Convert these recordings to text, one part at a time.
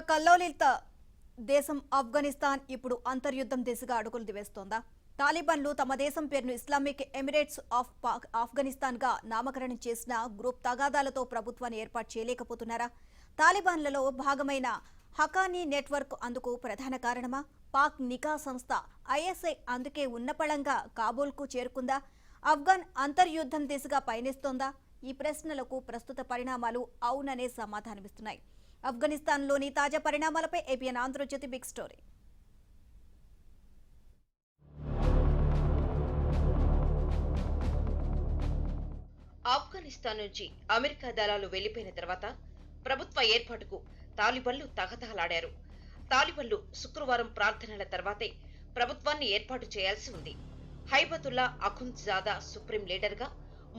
కల్లోలిత దేశం ఆఫ్ఘనిస్తాన్ ఇప్పుడు అంతర్యుద్ధం దిశగా అడుగులు వేస్తోందా? తాలిబాన్లు తమ దేశం పేరును ఇస్లామిక్ ఎమిరేట్స్ ఆఫ్ ఆఫ్ఘనిస్తాన్ గా నామకరణం చేసిన గ్రూప్ తగాదాలతో ప్రభుత్వాన్ని ఏర్పాటు చేయలేకపోతున్నారా? తాలిబాన్లలో భాగమైన హకానీ నెట్వర్క్ అందుకు ప్రధాన కారణమా? పాక్ నిఘా సంస్థ ఐఎస్ఐ అందుకే ఉన్నపళంగా కాబూల్కు చేరుకుందా? ఆఫ్ఘన్ అంతర్యుద్ధం దిశగా పయనిస్తోందా? ఈ ప్రశ్నలకు ప్రస్తుత పరిణామాలు అవుననే సమాధానమిస్తున్నాయి. ఆఫ్ఘనిస్తాన్లోని తాజా పరిణామాలపై ABN Andhra Jyothi big story. Afghanistan నుంచి అమెరికా దళాలు వెళ్లిపోయిన తర్వాత ప్రభుత్వ ఏర్పాటుకు తాలిబన్లు తహతహలాడారు. తాలిబన్లు శుక్రవారం ప్రార్థనల తర్వాతే ప్రభుత్వాన్ని ఏర్పాటు చేయాల్సి ఉంది. హైబతుల్లా అఖుంద్ జాదా సుప్రీం లీడర్గా,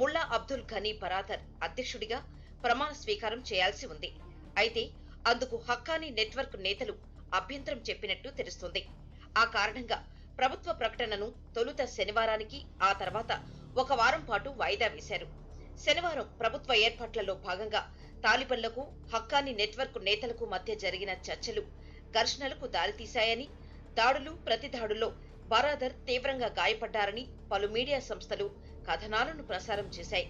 ముల్లా అబ్దుల్ ఘనీ బరాదర్ అధ్యక్షుడిగా ప్రమాణ స్వీకారం చేయాల్సి ఉంది. అయితే అందుకు హక్కానీ నెట్వర్క్ నేతలు అభ్యంతరం చెప్పినట్టు తెలుస్తోంది. ఆ కారణంగా ప్రభుత్వ ప్రకటనను తొలుత శనివారానికి, ఆ తర్వాత ఒక వారం పాటు వాయిదా వేశారు. శనివారం ప్రభుత్వ ఏర్పాట్లలో భాగంగా తాలిబన్లకు, హక్కానీ నెట్వర్క్ నేతలకు మధ్య జరిగిన చర్చలు ఘర్షణలకు దారితీశాయని, దాడులు ప్రతిదాడుల్లో బరాదర్ తీవ్రంగా గాయపడ్డారని పలు మీడియా సంస్థలు కథనాలను ప్రసారం చేశాయి.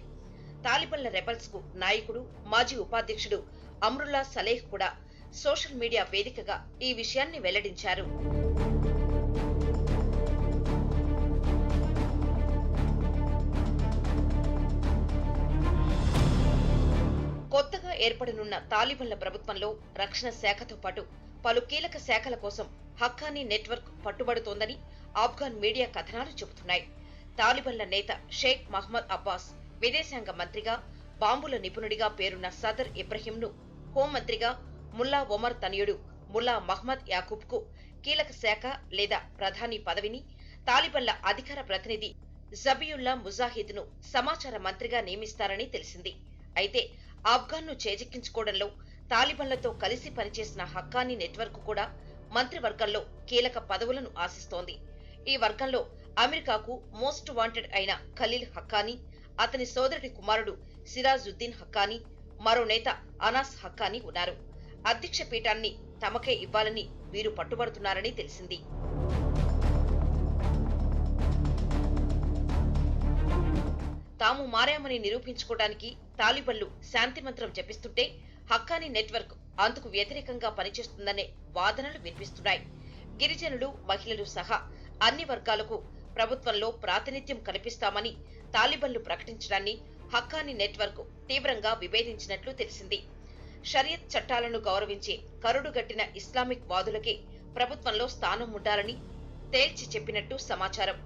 తాలిబన్ల రెబల్స్ కు నాయకుడు, మాజీ ఉపాధ్యక్షుడు అమ్రుల్లా సలేహ్ కూడా సోషల్ మీడియా వేదికగా ఈ విషయాన్ని వెల్లడించారు. కొత్తగా ఏర్పడనున్న తాలిబన్ల ప్రభుత్వంలో రక్షణ శాఖతో పాటు పలు కీలక శాఖల కోసం హక్కానీ నెట్వర్క్ పట్టుబడుతోందని ఆఫ్ఘన్ మీడియా కథనాలు చెబుతున్నాయి. తాలిబన్ల నేత షేక్ మహ్మద్ అబ్బాస్ విదేశాంగ మంత్రిగా, బాంబుల నిపుణుడిగా పేరున్న సదర్ ఇబ్రహీంను హోంమంత్రిగా, ముల్లా ఒమర్ తనయుడు ముల్లా మహ్మద్ యాకూబ్ కు కీలక శాఖ లేదా ప్రధాని పదవిని, తాలిబన్ల అధికార ప్రతినిధి జబియుల్లా ముజాహిద్ ను సమాచార మంత్రిగా నియమిస్తారని తెలిసింది. అయితే ఆఫ్ఘన్ను చేజిక్కించుకోవడంలో తాలిబన్లతో కలిసి పనిచేసిన హక్కానీ నెట్వర్క్ కూడా మంత్రివర్గంలో కీలక పదవులను ఆశిస్తోంది. ఈ వర్గంలో అమెరికాకు మోస్ట్ వాంటెడ్ అయిన ఖలీల్ హక్కానీ, అతని సోదరుడి కుమారుడు సిరాజుద్దీన్ హక్కానీ, మరో నేత అనాస్ హక్కానీ ఉన్నారు. అధ్యక్ష పీఠాన్ని తమకే ఇవ్వాలని వీరు పట్టుబడుతున్నారని తెలిసింది. తాము మారామని నిరూపించుకోవడానికి తాలిబన్లు శాంతి మంత్రం జపిస్తుంటే హక్కానీ నెట్వర్క్ అందుకు వ్యతిరేకంగా పనిచేస్తుందనే వాదనలు వినిపిస్తున్నాయి. గిరిజనులు, మహిళలు సహా అన్ని వర్గాలకు ప్రభుత్వంలో ప్రాతినిధ్యం కల్పిస్తామని తాలిబన్లు ప్రకటించడాన్ని హక్కానీ నెట్వర్క్ తీవ్రంగా విభేదించినట్లు తెలిసింది. షరియత్ చట్టాలను గౌరవించే కరుడుగట్టిన ఇస్లామిక్ వాదులకే ప్రభుత్వంలో స్థానం ఉండాలని తేల్చి చెప్పినట్టు సమాచారం.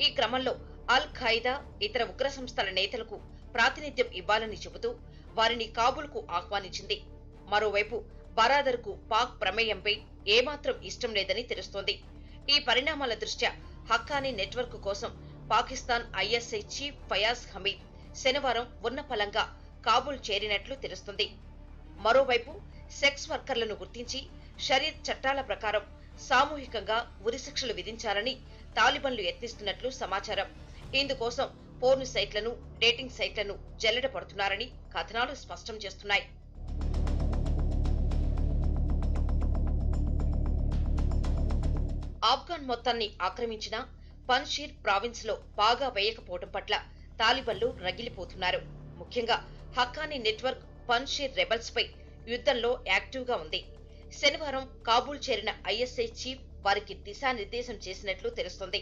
ఈ క్రమంలో అల్ ఖైదా, ఇతర ఉగ్ర సంస్థల నేతలకు ప్రాతినిధ్యం ఇవ్వాలని చెబుతూ వారిని కాబూల్కు ఆహ్వానించింది. మరోవైపు బరాదర్ కు పాక్ ప్రమేయంపై ఏమాత్రం ఇష్టం లేదని తెలుస్తోంది. ఈ పరిణామాల దృష్ట్యా హక్కానీ నెట్వర్క్ కోసం పాకిస్తాన్ ఐఎస్ఐ చీఫ్ ఫయాజ్ హమీద్ శనివారం ఉన్నపలంగా కాబూల్ చేరినట్లు తెలుస్తుంది. మరోవైపు సెక్స్ వర్కర్లను గుర్తించి షరియత్ చట్టాల ప్రకారం సామూహికంగా ఉరిశిక్షలు విధించాలని తాలిబన్లు యత్నిస్తున్నట్లు సమాచారం. ఇందుకోసం పోర్న్ సైట్లను, డేటింగ్ సైట్లను జల్లెడ పడుతున్నారని కథనాలు స్పష్టం చేస్తున్నాయి. ఆఫ్ఘన్ మొత్తాన్ని ఆక్రమించిన పన్షీర్ ప్రావిన్స్ లో బాగా వేయకపోవడం పట్ల తాలిబన్లు రగిలిపోతున్నారు. ముఖ్యంగా హక్కానీ నెట్వర్క్ పన్షీర్ రెబల్స్ పై యుద్ధంలో యాక్టివ్ గా ఉంది. శనివారం కాబూల్ చేరిన ఐఎస్ఐ చీఫ్ వారికి దిశానిర్దేశం చేసినట్లు తెలుస్తోంది.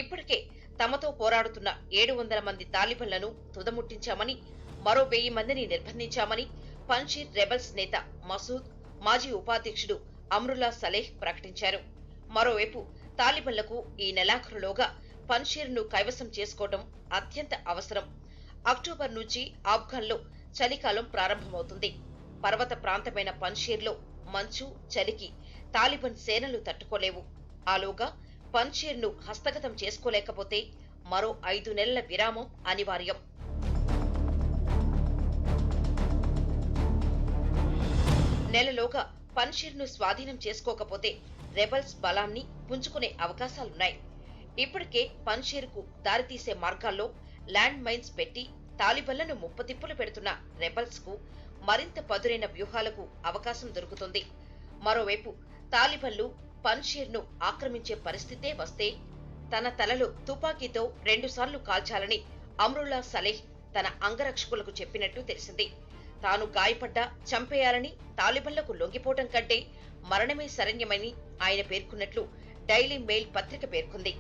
ఇప్పటికే తమతో పోరాడుతున్న 700 మంది తాలిబన్లను తుదముట్టించామని, మరో 1000 మందిని నిర్బంధించామని పన్షీర్ రెబల్స్ నేత మసూద్, మాజీ ఉపాధ్యక్షుడు అమ్రుల్లా సలేహ్ ప్రకటించారు. మరోవైపు తాలిబన్లకు ఈ నెలాఖరులోగా పన్షీర్ ను కైవసం చేసుకోవడం అత్యంత అవసరం. అక్టోబర్ నుంచి ఆఫ్ఘన్లో చలికాలం ప్రారంభమవుతుంది. పర్వత ప్రాంతమైన పన్షీర్లో మంచు, చలికి తాలిబన్ సేనలు తట్టుకోలేవు. ఆలోగా పన్షీర్ ను హస్తగతం చేసుకోలేకపోతే మరో 5 నెలల విరామం అనివార్యం. నెలలోగా పన్షీర్ ను స్వాధీనం చేసుకోకపోతే రెబల్స్ బలాన్ని పుంజుకునే అవకాశాలున్నాయి. ఇప్పటికే పన్షీర్ కు దారితీసే మార్గాల్లో ల్యాండ్ మైన్స్ పెట్టి తాలిబన్లను ముప్పతిప్పులు పెడుతున్న రెబల్స్ కు మరింత పదురైన వ్యూహాలకు అవకాశం దొరుకుతుంది. మరోవైపు తాలిబన్లు పన్షీర్ను ఆక్రమించే పరిస్థితే వస్తే తన తలలో తుపాకీతో 2 సార్లు కాల్చాలని అమ్రుల్లా సలేహ్ తన అంగరక్షకులకు చెప్పినట్టు తెలిసింది. తాను గాయపడ్డా చంపేయాలని తాలిబన్లకు లొంగిపోవటం కంటే మరణమే శరణ్యమని ఆయన పేర్కొన్నట్లు డైలీ మెయిల్ పత్రిక పేర్కొంది.